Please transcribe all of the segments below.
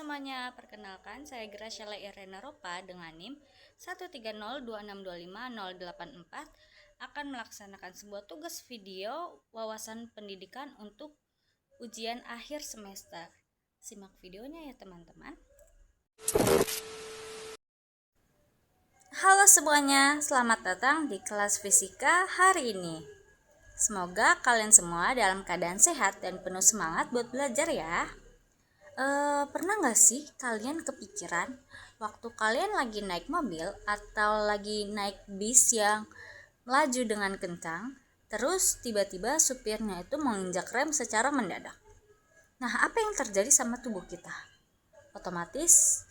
semuanya, perkenalkan saya Graciela Irena Ropa dengan NIM 13026250084 akan melaksanakan sebuah tugas video wawasan pendidikan untuk ujian akhir semester. Simak videonya ya teman-teman. Halo semuanya, selamat datang di kelas fisika hari ini. Semoga kalian semua dalam keadaan sehat dan penuh semangat buat belajar ya. Pernah gak sih kalian kepikiran waktu kalian lagi naik mobil atau lagi naik bis yang melaju dengan kencang, terus tiba-tiba supirnya itu menginjak rem secara mendadak? Nah, apa yang terjadi sama tubuh kita? Otomatis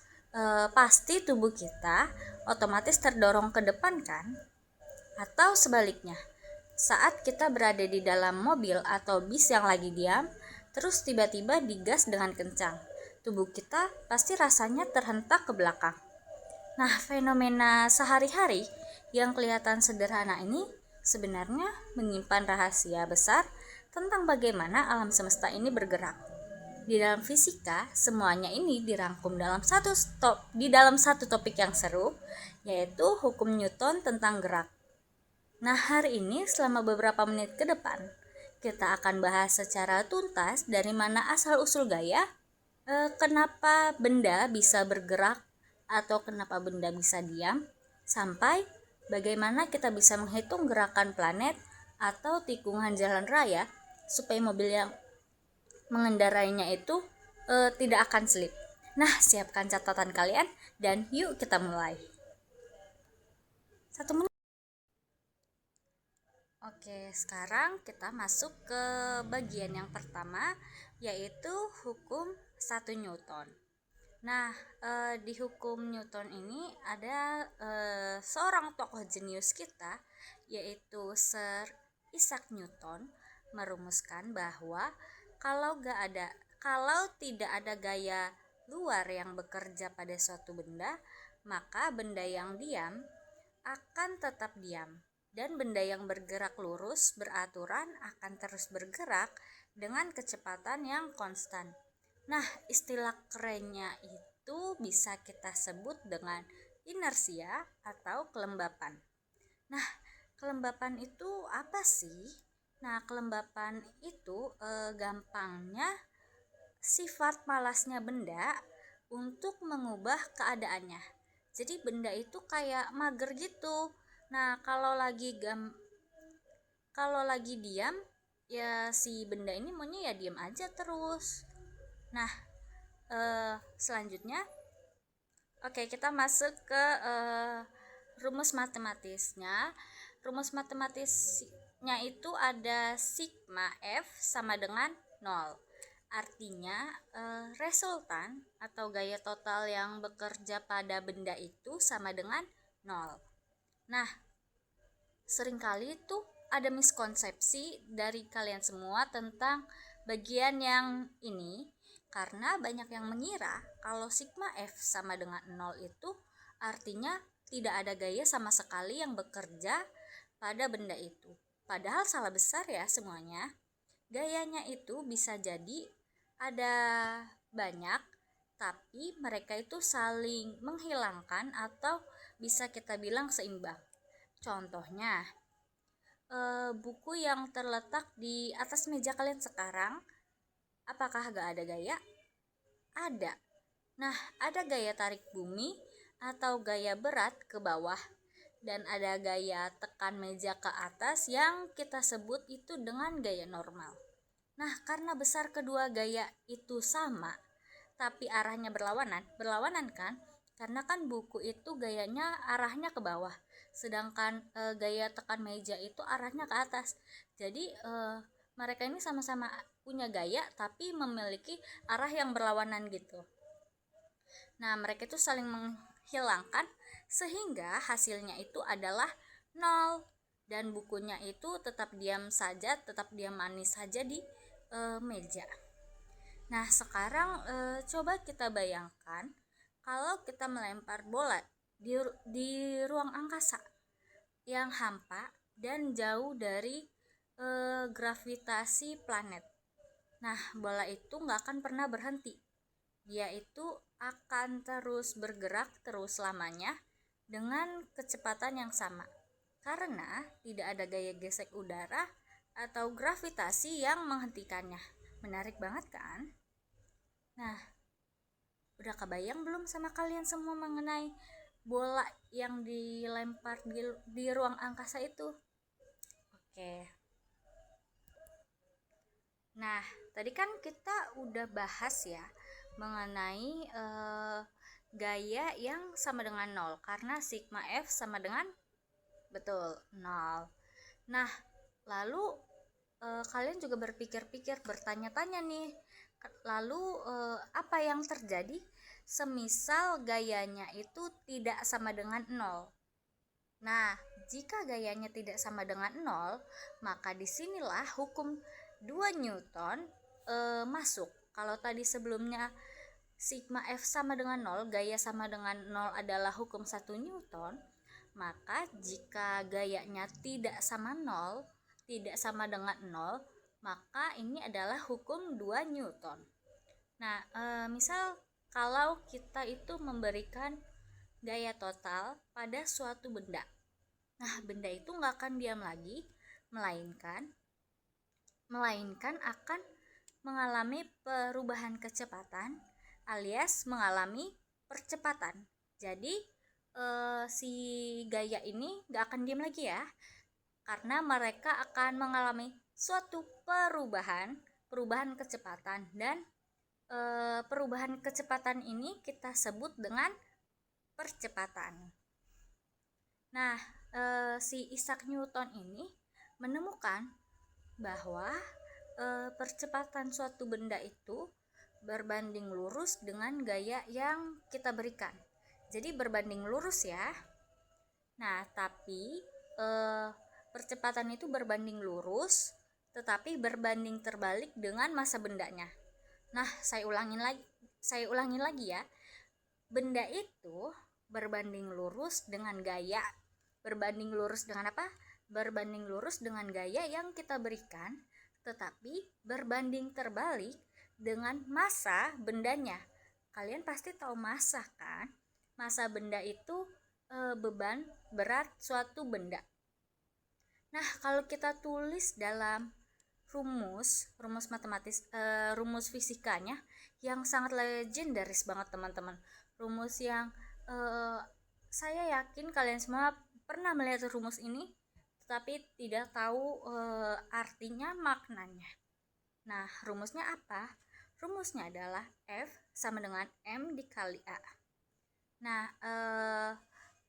pasti tubuh kita otomatis terdorong ke depan kan? Atau sebaliknya, saat kita berada di dalam mobil atau bis yang lagi diam, terus tiba-tiba digas dengan kencang, tubuh kita pasti rasanya terhentak ke belakang. Nah, fenomena sehari-hari yang kelihatan sederhana ini sebenarnya menyimpan rahasia besar tentang bagaimana alam semesta ini bergerak. Di dalam fisika, semuanya ini dirangkum di dalam satu topik yang seru, yaitu hukum Newton tentang gerak. Nah, hari ini selama beberapa menit ke depan, kita akan bahas secara tuntas dari mana asal-usul gaya, kenapa benda bisa bergerak atau kenapa benda bisa diam, sampai bagaimana kita bisa menghitung gerakan planet atau tikungan jalan raya supaya mobil yang mengendarainya itu tidak akan selip. Nah, siapkan catatan kalian dan yuk kita mulai. 1 menit. Oke, sekarang kita masuk ke bagian yang pertama, yaitu hukum 1 Newton. Nah, di hukum Newton ini ada seorang tokoh jenius kita, yaitu Sir Isaac Newton, merumuskan bahwa kalau tidak ada gaya luar yang bekerja pada suatu benda, maka benda yang diam akan tetap diam. Dan benda yang bergerak lurus beraturan akan terus bergerak dengan kecepatan yang konstan. Nah, istilah kerennya itu bisa kita sebut dengan inersia atau kelembapan. Nah, kelembapan itu apa sih? Nah, kelembapan itu gampangnya sifat malasnya benda untuk mengubah keadaannya. Jadi benda itu kayak mager gitu. Nah, kalau lagi diam, ya si benda ini maunya ya diam aja terus. Nah, selanjutnya, oke, kita masuk ke rumus matematisnya. Rumus matematisnya itu ada sigma F sama dengan 0. Artinya resultan atau gaya total yang bekerja pada benda itu sama dengan 0. Nah, seringkali itu ada miskonsepsi dari kalian semua tentang bagian yang ini, karena banyak yang mengira kalau sigma F sama dengan 0 itu artinya tidak ada gaya sama sekali yang bekerja pada benda itu. Padahal salah besar ya semuanya. Gayanya itu bisa jadi ada banyak, tapi mereka itu saling menghilangkan atau bisa kita bilang seimbang. Contohnya, buku yang terletak di atas meja kalian sekarang, apakah gak ada gaya? Ada. Nah, ada gaya tarik bumi atau gaya berat ke bawah, dan ada gaya tekan meja ke atas yang kita sebut itu dengan gaya normal. Nah, karena besar kedua gaya itu sama, tapi arahnya berlawanan kan? Karena kan buku itu gayanya arahnya ke bawah, sedangkan gaya tekan meja itu arahnya ke atas. Jadi mereka ini sama-sama punya gaya tapi memiliki arah yang berlawanan gitu. Nah, mereka itu saling menghilangkan sehingga hasilnya itu adalah 0, dan bukunya itu tetap diam manis saja di meja. Nah, sekarang coba kita bayangkan kalau kita melempar bola di ruang angkasa yang hampa dan jauh dari gravitasi planet. Nah, bola itu nggak akan pernah berhenti. dia itu akan terus bergerak terus lamanya dengan kecepatan yang sama, karena tidak ada gaya gesek udara atau gravitasi yang menghentikannya. Menarik banget kan? Nah, udah kebayang belum sama kalian semua mengenai bola yang dilempar di ruang angkasa itu? Oke. Nah, tadi kan kita udah bahas ya mengenai gaya yang sama dengan 0 karena sigma F sama dengan betul 0. Nah, lalu kalian juga berpikir-pikir, bertanya-tanya nih, lalu apa yang terjadi semisal gayanya itu tidak sama dengan 0? Nah, jika gayanya tidak sama dengan 0, maka disinilah hukum 2 Newton masuk. Kalau tadi sebelumnya sigma F sama dengan 0, gaya sama dengan 0 adalah hukum 1 Newton, maka jika gayanya tidak sama 0, tidak sama dengan 0, maka ini adalah hukum 2 Newton. Nah, misal kalau kita itu memberikan gaya total pada suatu benda. Nah, benda itu nggak akan diam lagi, melainkan akan mengalami perubahan kecepatan alias mengalami percepatan. Jadi si gaya ini nggak akan diam lagi ya, karena mereka akan mengalami suatu perubahan kecepatan, dan perubahan kecepatan ini kita sebut dengan percepatan. Nah, si Isaac Newton ini menemukan bahwa percepatan suatu benda itu berbanding lurus dengan gaya yang kita berikan. Jadi berbanding lurus ya. Nah, tapi percepatan itu berbanding lurus, tetapi berbanding terbalik dengan massa bendanya. Nah, saya ulangi lagi ya. Benda itu berbanding lurus dengan gaya. Berbanding lurus dengan apa? Berbanding lurus dengan gaya yang kita berikan, tetapi berbanding terbalik dengan massa bendanya. Kalian pasti tahu massa kan? Massa benda itu beban berat suatu benda. Nah, kalau kita tulis dalam rumus matematis, rumus fisikanya yang sangat legendaris banget teman-teman. Rumus yang saya yakin kalian semua pernah melihat rumus ini, tetapi tidak tahu artinya, maknanya. Nah, rumusnya apa? Rumusnya adalah F sama dengan M dikali A. Nah,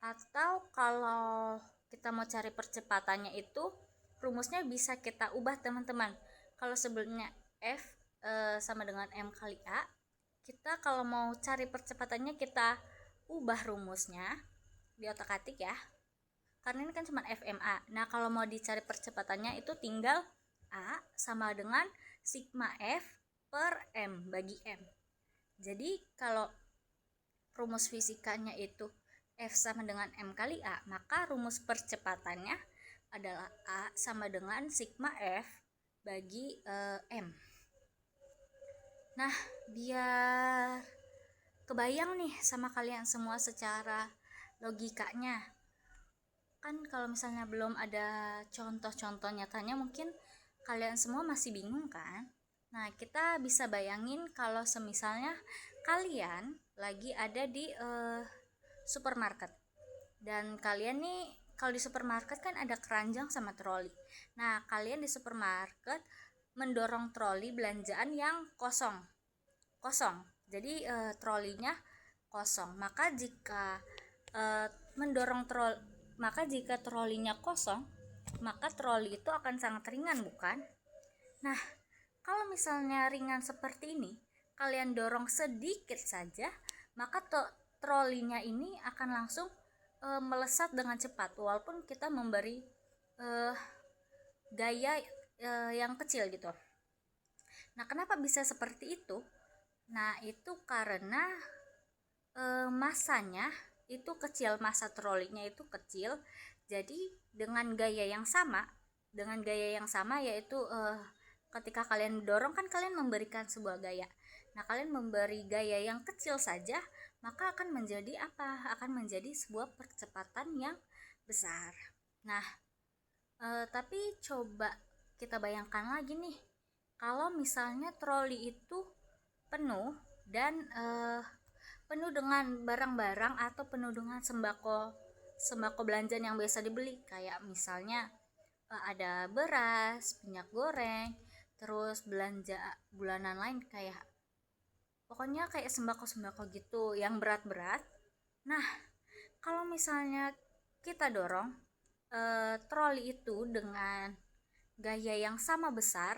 atau kalau kita mau cari percepatannya itu, rumusnya bisa kita ubah teman-teman. Kalau sebelumnya F sama dengan M kali A, kita kalau mau cari percepatannya kita ubah rumusnya di otak-atik ya, karena ini kan cuma FMA. Nah, kalau mau dicari percepatannya itu tinggal A sama dengan sigma F per M bagi M. Jadi kalau rumus fisikanya itu F sama dengan M kali A, maka rumus percepatannya adalah A sama dengan sigma F bagi M. Nah, biar kebayang nih sama kalian semua secara logikanya. Kan kalau misalnya belum ada contoh-contoh nyatanya, mungkin kalian semua masih bingung kan? Nah, kita bisa bayangin kalau semisalnya kalian lagi ada di supermarket, dan kalian nih kalau di supermarket kan ada keranjang sama troli. Nah, kalian di supermarket mendorong troli belanjaan yang kosong. Jadi trolinya kosong. Maka jika jika trolinya kosong, maka troli itu akan sangat ringan, bukan? Nah, kalau misalnya ringan seperti ini, kalian dorong sedikit saja, maka trolinya ini akan langsung melesat dengan cepat, walaupun kita memberi gaya yang kecil gitu. Nah, kenapa bisa seperti itu? Nah, itu karena massanya itu kecil, massa trolinya itu kecil. Jadi dengan gaya yang sama yaitu ketika kalian dorong kan kalian memberikan sebuah gaya. Nah, kalian memberi gaya yang kecil saja, maka akan menjadi apa? Akan menjadi sebuah percepatan yang besar. Nah, tapi coba kita bayangkan lagi nih, kalau misalnya troli itu penuh dan penuh dengan barang-barang atau penuh dengan sembako belanjaan yang biasa dibeli, kayak misalnya ada beras, minyak goreng, terus belanja bulanan lain, kayak pokoknya kayak sembako-sembako gitu yang berat-berat. Nah, kalau misalnya kita dorong troli itu dengan gaya yang sama besar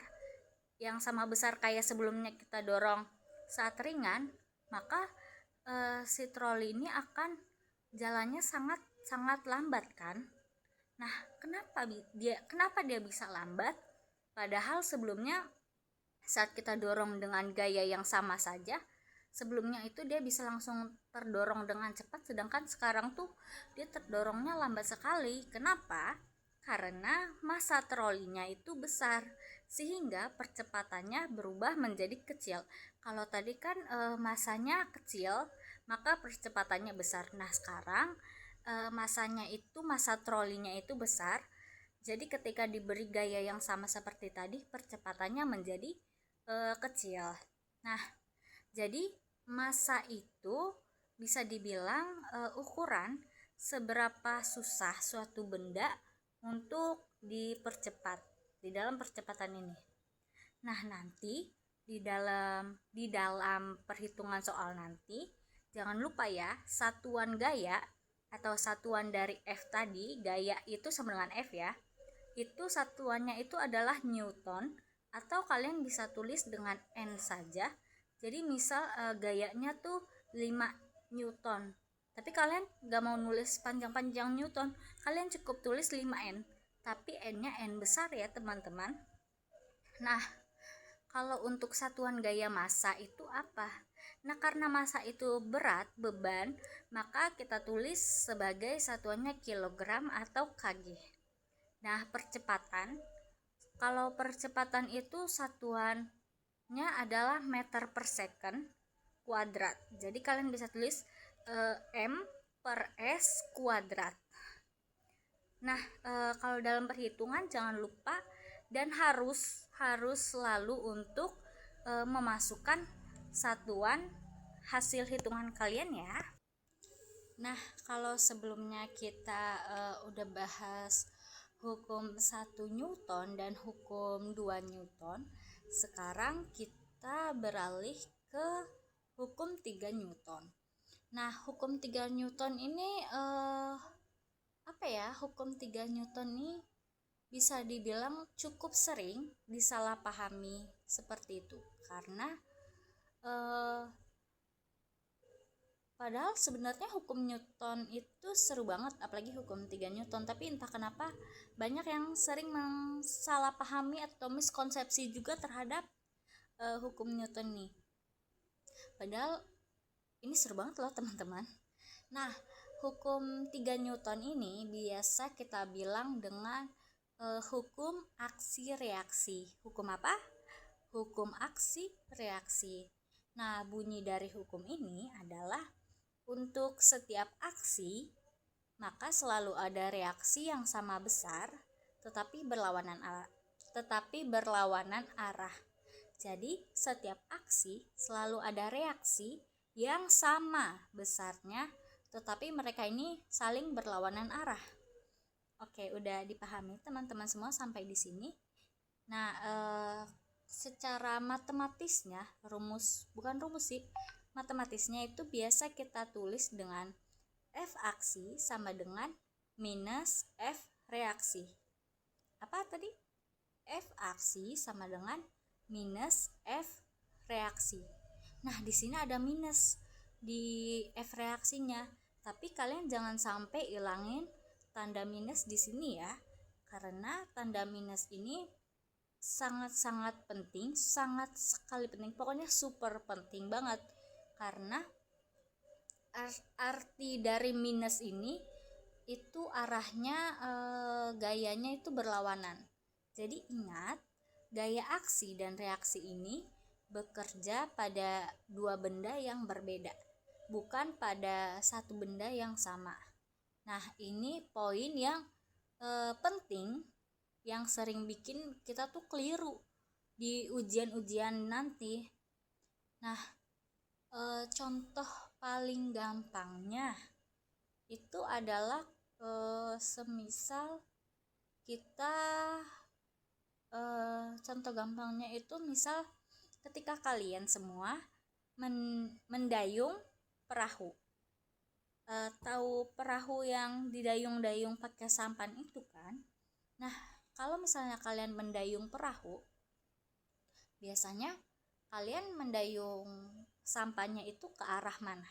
kayak sebelumnya kita dorong saat ringan, maka si troli ini akan jalannya sangat sangat lambat kan. Nah, kenapa dia bisa lambat? Padahal sebelumnya saat kita dorong dengan gaya yang sama saja, sebelumnya itu dia bisa langsung terdorong dengan cepat, sedangkan sekarang tuh dia terdorongnya lambat sekali. Kenapa? Karena massa trolinya itu besar, sehingga percepatannya berubah menjadi kecil. Kalau tadi kan massanya kecil, maka percepatannya besar. Nah, sekarang massa trolinya itu besar, jadi ketika diberi gaya yang sama seperti tadi, percepatannya menjadi kecil. Nah, jadi massa itu bisa dibilang ukuran seberapa susah suatu benda untuk dipercepat di dalam percepatan ini. Nah, nanti di dalam perhitungan soal nanti, jangan lupa ya, satuan gaya atau satuan dari F tadi, gaya itu sama dengan F ya, itu satuannya itu adalah Newton, atau kalian bisa tulis dengan N saja. Jadi misal gayanya tuh 5 Newton, tapi kalian gak mau nulis panjang-panjang Newton, kalian cukup tulis 5N, tapi N nya N besar ya teman-teman. Nah, kalau untuk satuan gaya massa itu apa? Nah, karena massa itu berat, beban, maka kita tulis sebagai satuannya kilogram atau kg. Nah, kalau percepatan itu satuannya adalah meter per second kuadrat. Jadi kalian bisa tulis M per S kuadrat. Nah, kalau dalam perhitungan jangan lupa dan harus selalu untuk memasukkan satuan hasil hitungan kalian ya. Nah, kalau sebelumnya kita udah bahas hukum 1 Newton dan hukum 2 Newton, sekarang kita beralih ke hukum 3 Newton. Nah, hukum 3 Newton ini hukum 3 Newton ini bisa dibilang cukup sering disalahpahami seperti itu, karena padahal sebenarnya hukum Newton itu seru banget, apalagi hukum 3 Newton, tapi entah kenapa banyak yang sering mensalahpahami atau miskonsepsi juga terhadap hukum Newton nih. Padahal ini seru banget loh teman-teman. Nah, hukum 3 Newton ini biasa kita bilang dengan hukum aksi reaksi. Hukum apa? Hukum aksi reaksi. Nah, bunyi dari hukum ini adalah untuk setiap aksi, maka selalu ada reaksi yang sama besar tetapi berlawanan arah. Jadi, setiap aksi selalu ada reaksi yang sama besarnya tetapi mereka ini saling berlawanan arah. Oke, udah dipahami teman-teman semua sampai di sini. Nah, secara matematisnya, matematisnya itu biasa kita tulis dengan F aksi sama dengan minus F reaksi. Apa tadi? F aksi sama dengan minus F reaksi. Nah, di sini ada minus di F reaksinya, tapi kalian jangan sampai ilangin tanda minus di sini ya, karena tanda minus ini sangat-sangat penting, sangat sekali penting, pokoknya super penting banget, karena arti dari minus ini itu arahnya gayanya itu berlawanan. Jadi ingat, gaya aksi dan reaksi ini bekerja pada dua benda yang berbeda, bukan pada satu benda yang sama. Nah, ini poin yang penting yang sering bikin kita tuh keliru di ujian-ujian nanti. Nah, contoh paling gampangnya itu adalah semisal kita contoh gampangnya itu misal ketika kalian semua mendayung perahu. Tahu perahu yang didayung-dayung pakai sampan itu kan? Nah, kalau misalnya kalian mendayung perahu, biasanya kalian mendayung sampannya itu ke arah mana?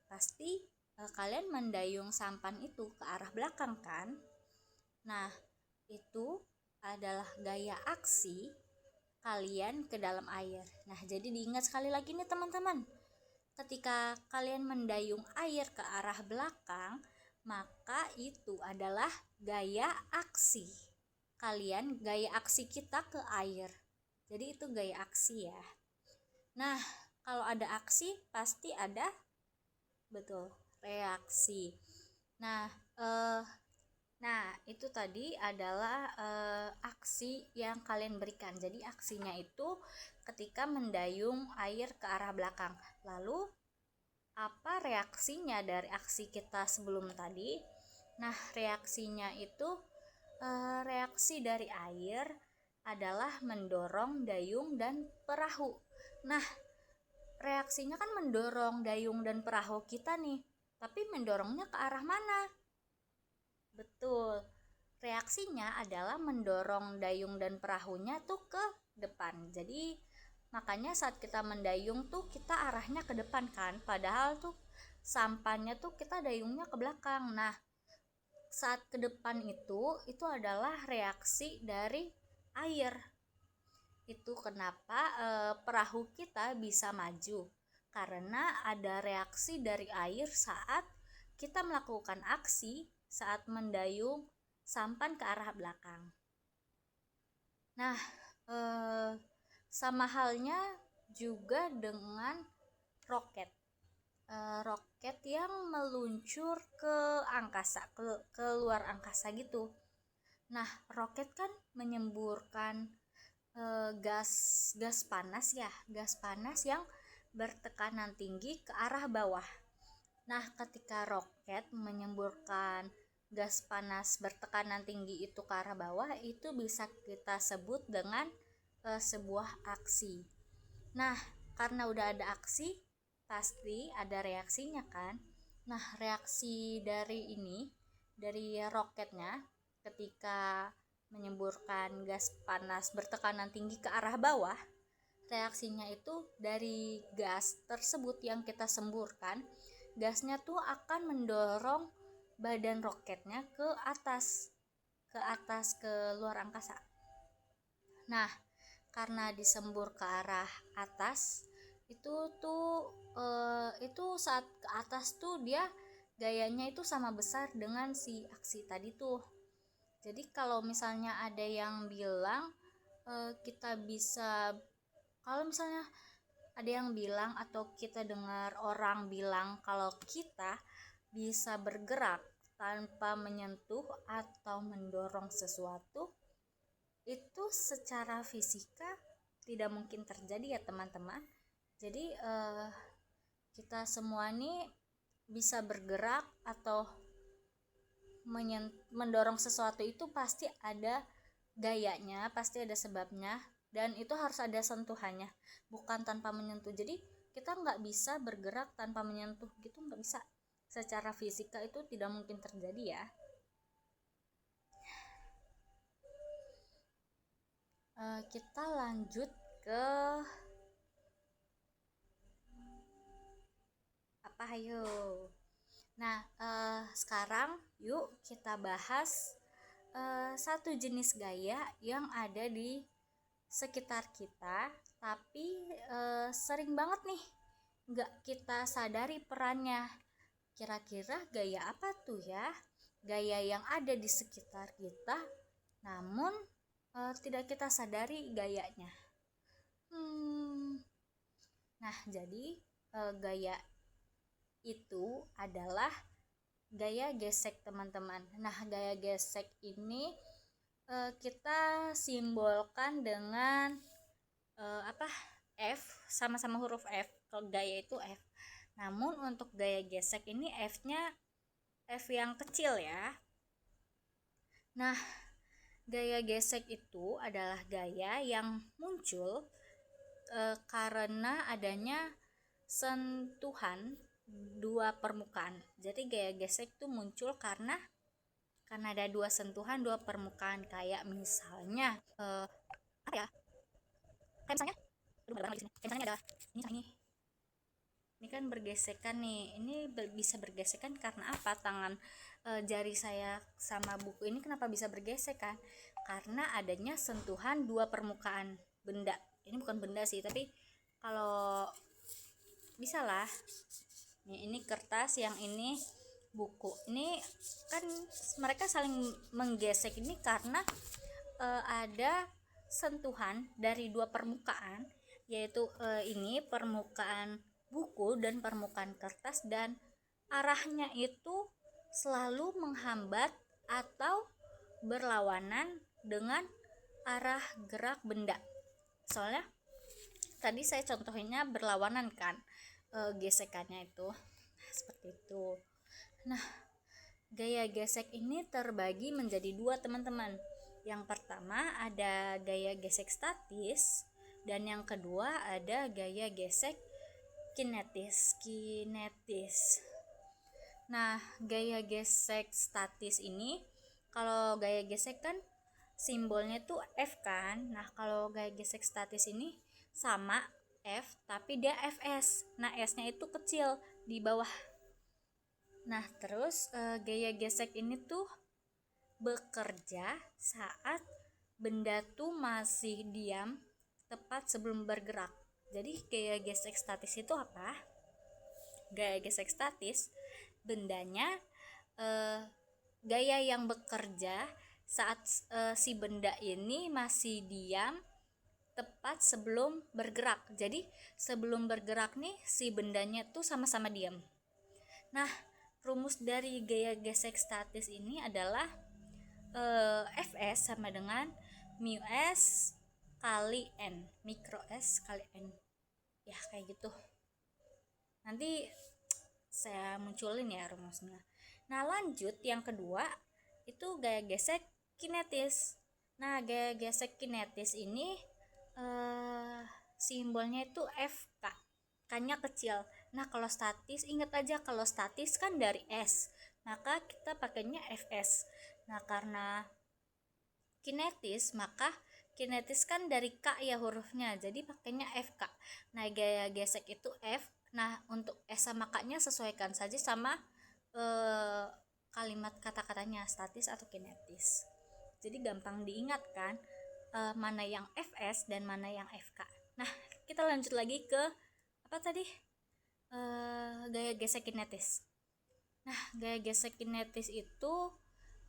Pasti kalian mendayung sampan itu ke arah belakang kan? Nah, itu adalah gaya aksi kalian ke dalam air. Nah, jadi diingat sekali lagi nih teman-teman. Ketika kalian mendayung air ke arah belakang, maka itu adalah gaya aksi kalian, gaya aksi kita ke air. Jadi itu gaya aksi ya. Nah, kalau ada aksi pasti ada reaksi. Nah, itu tadi adalah aksi yang kalian berikan. Jadi aksinya itu ketika mendayung air ke arah belakang. Lalu apa reaksinya dari aksi kita sebelum tadi? Nah, reaksinya itu reaksi dari air adalah mendorong dayung dan perahu. Nah, reaksinya kan mendorong dayung dan perahu kita nih. Tapi mendorongnya ke arah mana? Betul, reaksinya adalah mendorong dayung dan perahunya tuh ke depan. Jadi makanya saat kita mendayung tuh kita arahnya ke depan kan, padahal tuh sampannya tuh kita dayungnya ke belakang. Nah, saat ke depan itu adalah reaksi dari air. Itu kenapa perahu kita bisa maju, karena ada reaksi dari air saat kita melakukan aksi saat mendayung sampan ke arah belakang. Nah, sama halnya juga dengan roket. Roket yang meluncur ke angkasa, ke luar angkasa gitu. Nah, roket kan menyemburkan gas panas ya, gas panas yang bertekanan tinggi ke arah bawah. Nah, ketika roket menyemburkan gas panas bertekanan tinggi itu ke arah bawah, itu bisa kita sebut dengan sebuah aksi. Nah, karena udah ada aksi, pasti ada reaksinya kan? Nah, reaksi dari roketnya ketika menyemburkan gas panas bertekanan tinggi ke arah bawah, reaksinya itu dari gas tersebut yang kita semburkan, gasnya tuh akan mendorong badan roketnya ke atas ke luar angkasa. Nah, karena disembur ke arah atas, itu saat ke atas tuh dia gayanya itu sama besar dengan si aksi tadi tuh. Jadi kalau misalnya ada yang bilang kalau misalnya ada yang bilang atau kita dengar orang bilang kalau kita bisa bergerak tanpa menyentuh atau mendorong sesuatu, itu secara fisika tidak mungkin terjadi ya teman-teman. Jadi kita semua nih bisa bergerak atau mendorong sesuatu itu pasti ada gayanya, pasti ada sebabnya, dan itu harus ada sentuhannya, bukan tanpa menyentuh. Jadi kita nggak bisa bergerak tanpa menyentuh gitu, nggak bisa. Secara fisika itu tidak mungkin terjadi ya. Kita lanjut ke apa, ayo. Nah, sekarang yuk kita bahas satu jenis gaya yang ada di sekitar kita, tapi sering banget nih nggak kita sadari perannya. Kira-kira gaya apa tuh ya? Gaya yang ada di sekitar kita, namun tidak kita sadari gayanya. Nah, jadi gaya itu adalah gaya gesek, teman-teman. Nah, gaya gesek ini kita simbolkan dengan F, sama-sama huruf F. Kalau gaya itu F. Namun untuk gaya gesek ini F-nya F yang kecil ya. Nah, gaya gesek itu adalah gaya yang muncul karena adanya sentuhan dua permukaan. Jadi gaya gesek itu muncul karena ada dua sentuhan dua permukaan, kayak misalnya kayak misalnya ada ini kan bergesekan nih. Ini bisa bergesekan karena apa? Tangan jari saya sama buku ini kenapa bisa bergesekan? Karena adanya sentuhan dua permukaan benda. Ini bukan benda sih, tapi kalau bisa lah. Ini kertas, yang ini buku. Ini kan mereka saling menggesek ini karena ada sentuhan dari dua permukaan, yaitu ini permukaan buku dan permukaan kertas, dan arahnya itu selalu menghambat atau berlawanan dengan arah gerak benda. Soalnya tadi saya contohinnya berlawanan kan gesekannya itu. Seperti itu. Nah, gaya gesek ini terbagi menjadi dua, teman-teman. Yang pertama ada gaya gesek statis, dan yang kedua ada gaya gesek kinetis. Nah, gaya gesek statis ini, kalau gaya gesek kan simbolnya tuh F kan. Nah, kalau gaya gesek statis ini sama F tapi dia Fs. Nah, S-nya itu kecil di bawah. Nah, terus gaya gesek ini tuh bekerja saat benda tuh masih diam tepat sebelum bergerak. Jadi gaya gesek statis itu apa? Gaya gesek statis, bendanya gaya yang bekerja saat si benda ini masih diam tepat sebelum bergerak. Jadi sebelum bergerak nih si bendanya tuh sama-sama diam. Nah, rumus dari gaya gesek statis ini adalah Fs sama dengan mu s kali n, mikro s kali n. Ya, kayak gitu. Nanti saya munculin ya rumusnya. Nah, lanjut yang kedua itu gaya gesek kinetis. Nah, gaya gesek kinetis ini simbolnya itu FK, K-nya kecil. Nah, kalau statis, ingat aja kalau statis kan dari S, maka kita pakainya Fs. Nah, karena kinetis, maka kinetis kan dari K ya hurufnya, jadi pakainya FK. Nah, gaya gesek itu F. Nah, untuk S sama K-nya sesuaikan saja sama kalimat kata-katanya, statis atau kinetis. Jadi gampang diingat kan mana yang Fs dan mana yang Fk. Nah, kita lanjut lagi ke apa tadi? Gaya gesek kinetis. Nah, gaya gesek kinetis itu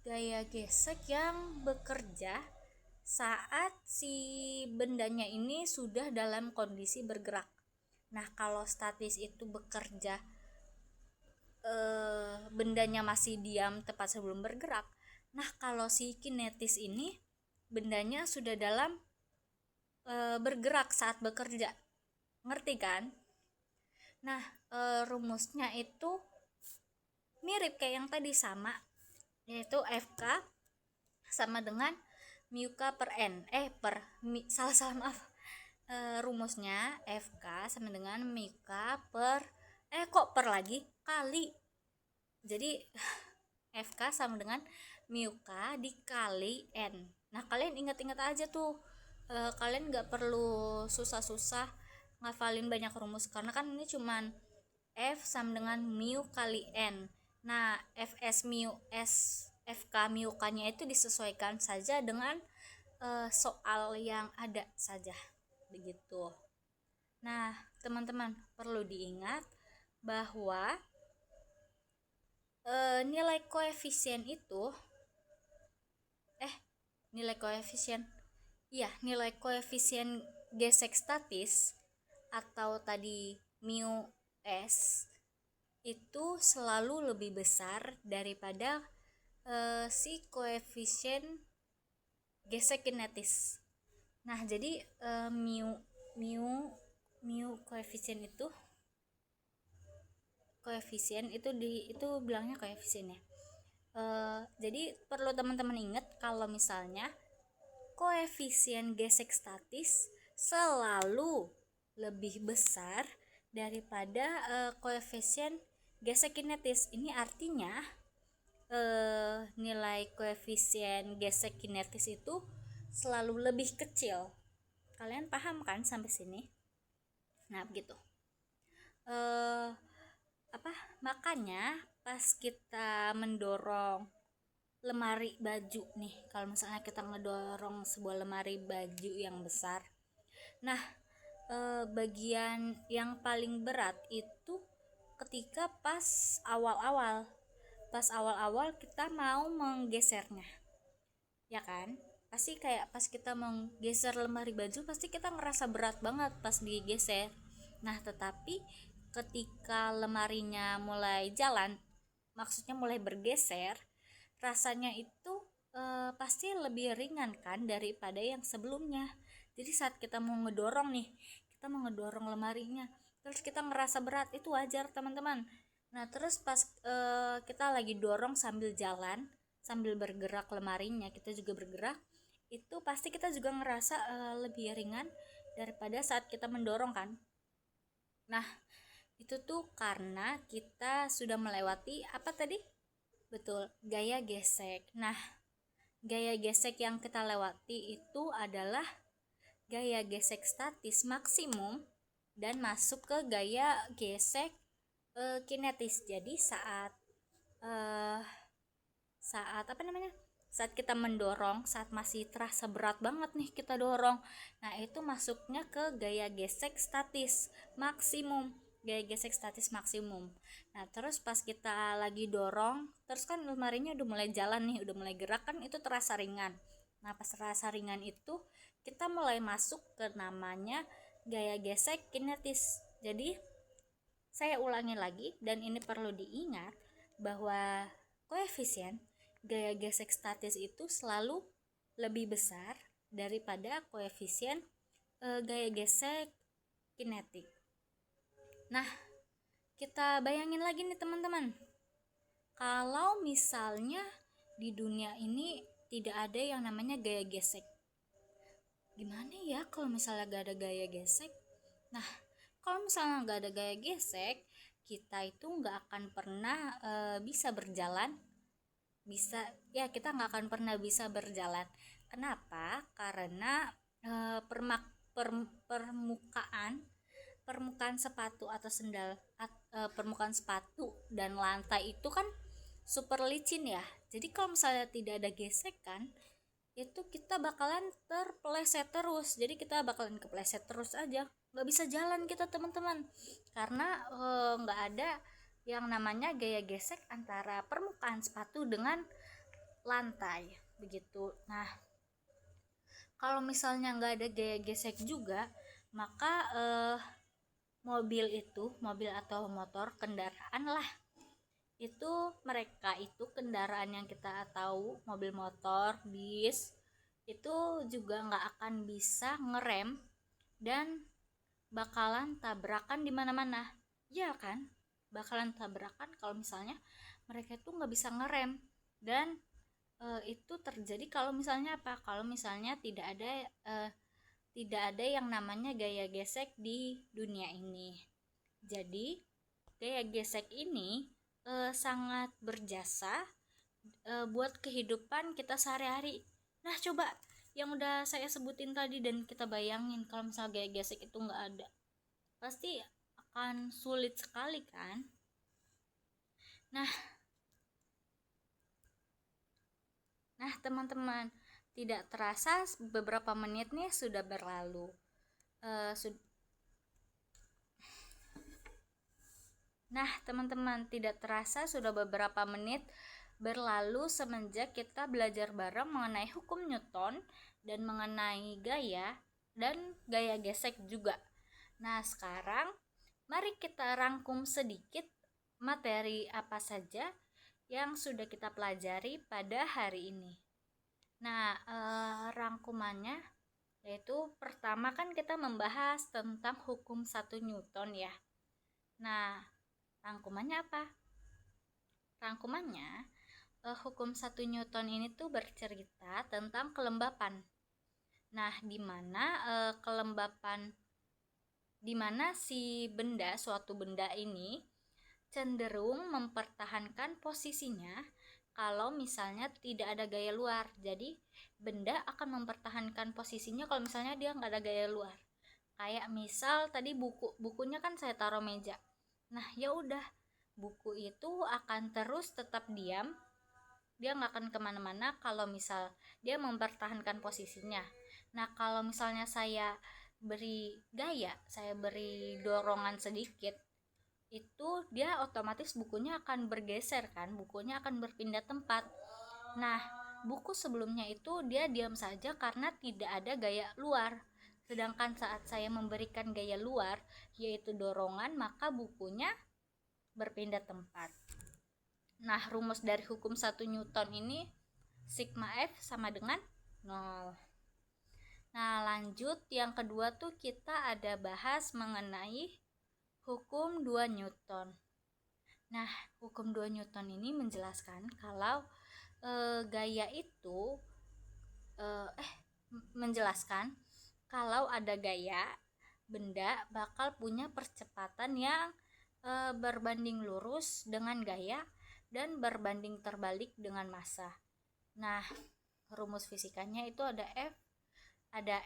gaya gesek yang bekerja saat si bendanya ini sudah dalam kondisi bergerak. Nah, kalau statis itu bekerja bendanya masih diam tepat sebelum bergerak. Nah, kalau si kinetis ini bendanya sudah dalam bergerak saat bekerja. Ngerti kan? Nah, rumusnya itu mirip kayak yang tadi, sama, yaitu FK sama dengan mu K per N. Maaf. Rumusnya FK sama dengan mu K per kok per lagi? Kali. Jadi FK sama dengan mu K dikali N. Nah, kalian ingat-ingat aja tuh. Kalian gak perlu susah-susah ngafalin banyak rumus, karena kan ini cuman F sama dengan mu kali N. Nah, Fs mu S FK mu K nya itu disesuaikan saja dengan soal yang ada saja, begitu. Nah, teman-teman perlu diingat bahwa nilai koefisien itu nilai koefisien gesek statis atau tadi mu s itu selalu lebih besar daripada si koefisien gesek kinetis. Nah, jadi mu koefisien itu bilangnya koefisien ya. Jadi perlu teman-teman ingat kalau misalnya koefisien gesek statis selalu lebih besar daripada koefisien gesek kinetis. Ini artinya nilai koefisien gesek kinetis itu selalu lebih kecil. Kalian paham kan sampai sini? Nah, begitu. Makanya pas kita mendorong lemari baju nih, kalau misalnya kita ngedorong sebuah lemari baju yang besar, nah bagian yang paling berat itu ketika pas awal-awal kita mau menggesernya, ya kan? Pasti kayak pas kita menggeser lemari baju pasti kita ngerasa berat banget pas digeser. Nah, tetapi ketika lemarinya mulai jalan, maksudnya mulai bergeser, rasanya itu pasti lebih ringan kan daripada yang sebelumnya. Jadi saat kita mau ngedorong lemarinya, terus kita ngerasa berat, itu wajar teman-teman. Nah, terus pas kita lagi dorong sambil jalan, sambil bergerak lemarinya, kita juga bergerak, itu pasti kita juga ngerasa lebih ringan daripada saat kita mendorong kan. Nah, itu tuh karena kita sudah melewati apa tadi? Betul, gaya gesek. Nah, gaya gesek yang kita lewati itu adalah gaya gesek statis maksimum dan masuk ke gaya gesek kinetis. Jadi saat kita mendorong, saat masih terasa berat banget nih kita dorong, nah itu masuknya ke gaya gesek statis maksimum. Nah, terus pas kita lagi dorong, terus kan lemarinya udah mulai jalan nih, udah mulai gerak kan, itu terasa ringan. Nah, pas terasa ringan itu kita mulai masuk ke namanya gaya gesek kinetis. Jadi saya ulangi lagi, dan ini perlu diingat bahwa koefisien gaya gesek statis itu selalu lebih besar daripada koefisien gaya gesek kinetik. Nah, kita bayangin lagi nih teman-teman, kalau misalnya di dunia ini tidak ada yang namanya gaya gesek, gimana ya kalau misalnya gak ada gaya gesek? Nah, kalau misalnya gak ada gaya gesek, kita itu gak akan pernah bisa berjalan. Kita gak akan pernah bisa berjalan. Kenapa? Karena permukaan sepatu atau sendal, permukaan sepatu dan lantai itu kan super licin ya. Jadi kalau misalnya tidak ada gesekan, itu kita bakalan terpeleset terus. Jadi kita bakalan kepleset terus aja, nggak bisa jalan kita teman-teman, karena nggak ada yang namanya gaya gesek antara permukaan sepatu dengan lantai, begitu. Nah, kalau misalnya nggak ada gaya gesek juga, maka mobil atau motor, kendaraan lah, itu mereka itu kendaraan yang kita tahu, mobil, motor, bis, itu juga nggak akan bisa ngerem dan bakalan tabrakan di mana-mana, ya kan? Bakalan tabrakan kalau misalnya mereka itu nggak bisa ngerem. Dan itu terjadi kalau misalnya apa? Kalau misalnya tidak ada yang namanya gaya gesek di dunia ini. Jadi gaya gesek ini sangat berjasa buat kehidupan kita sehari-hari. Nah, coba yang udah saya sebutin tadi, dan kita bayangin kalau misalnya gaya gesek itu nggak ada, pasti akan sulit sekali kan. Nah teman-teman, tidak terasa beberapa menit nih sudah berlalu. Nah teman-teman, tidak terasa sudah beberapa menit berlalu semenjak kita belajar bareng mengenai hukum Newton dan mengenai gaya. dan gaya gesek juga. Nah, sekarang mari kita rangkum sedikit materi apa saja yang sudah kita pelajari pada hari ini. Nah, rangkumannya yaitu pertama kan kita membahas tentang hukum 1 Newton ya. Nah, rangkumannya apa? Rangkumannya hukum 1 Newton ini tuh bercerita tentang kelembapan. Nah, di mana si suatu benda ini cenderung mempertahankan posisinya kalau misalnya tidak ada gaya luar. Jadi benda akan mempertahankan posisinya kalau misalnya dia nggak ada gaya luar. Kayak misal tadi bukunya kan saya taruh meja. Nah, ya udah, buku itu akan terus tetap diam. Dia nggak akan kemana-mana kalau misal dia mempertahankan posisinya. Nah, kalau misalnya saya beri gaya, saya beri dorongan sedikit, itu dia otomatis bukunya akan bergeser kan, bukunya akan berpindah tempat. Nah, buku sebelumnya itu dia diam saja karena tidak ada gaya luar. Sedangkan saat saya memberikan gaya luar, yaitu dorongan, maka bukunya berpindah tempat. Nah, rumus dari hukum 1 Newton ini sigma F sama dengan 0. Nah, lanjut yang kedua tuh kita ada bahas mengenai hukum 2 Newton. Nah, hukum 2 Newton ini menjelaskan kalau gaya itu menjelaskan kalau ada gaya, benda bakal punya percepatan yang berbanding lurus dengan gaya dan berbanding terbalik dengan massa. Nah, rumus fisikanya itu ada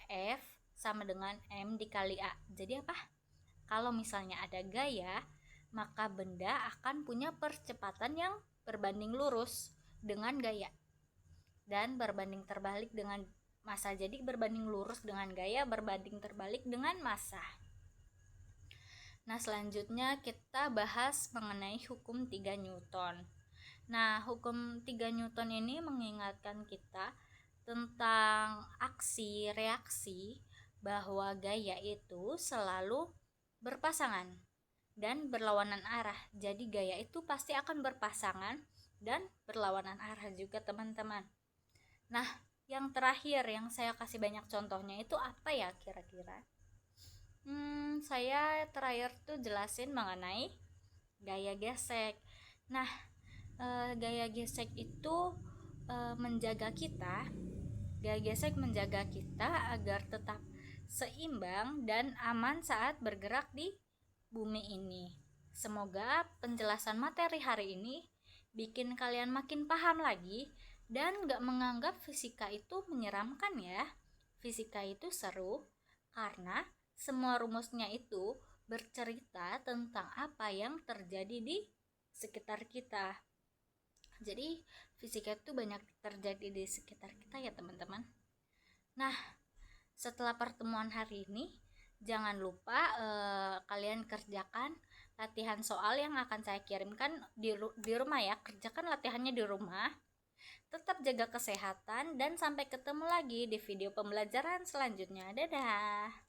F sama dengan M dikali A. Jadi apa? Kalau misalnya ada gaya, maka benda akan punya percepatan yang berbanding lurus dengan gaya dan berbanding terbalik dengan massa. Jadi berbanding lurus dengan gaya, berbanding terbalik dengan massa. Nah, selanjutnya kita bahas mengenai hukum 3 Newton. Nah, hukum 3 Newton ini mengingatkan kita tentang aksi reaksi bahwa gaya itu selalu berpasangan dan berlawanan arah. Jadi gaya itu pasti akan berpasangan dan berlawanan arah juga, teman-teman. Nah, yang terakhir yang saya kasih banyak contohnya itu apa ya kira-kira? Saya terakhir tuh jelasin mengenai gaya gesek. Nah, gaya gesek itu menjaga kita agar tetap seimbang dan aman saat bergerak di bumi ini. Semoga penjelasan materi hari ini bikin kalian makin paham lagi dan gak menganggap fisika itu menyeramkan ya. Fisika itu seru karena semua rumusnya itu bercerita tentang apa yang terjadi di sekitar kita. Jadi fisika itu banyak terjadi di sekitar kita ya, teman-teman. Nah, setelah pertemuan hari ini, jangan lupa kalian kerjakan latihan soal yang akan saya kirimkan di rumah ya. Kerjakan latihannya di rumah. Tetap jaga kesehatan dan sampai ketemu lagi di video pembelajaran selanjutnya. Dadah.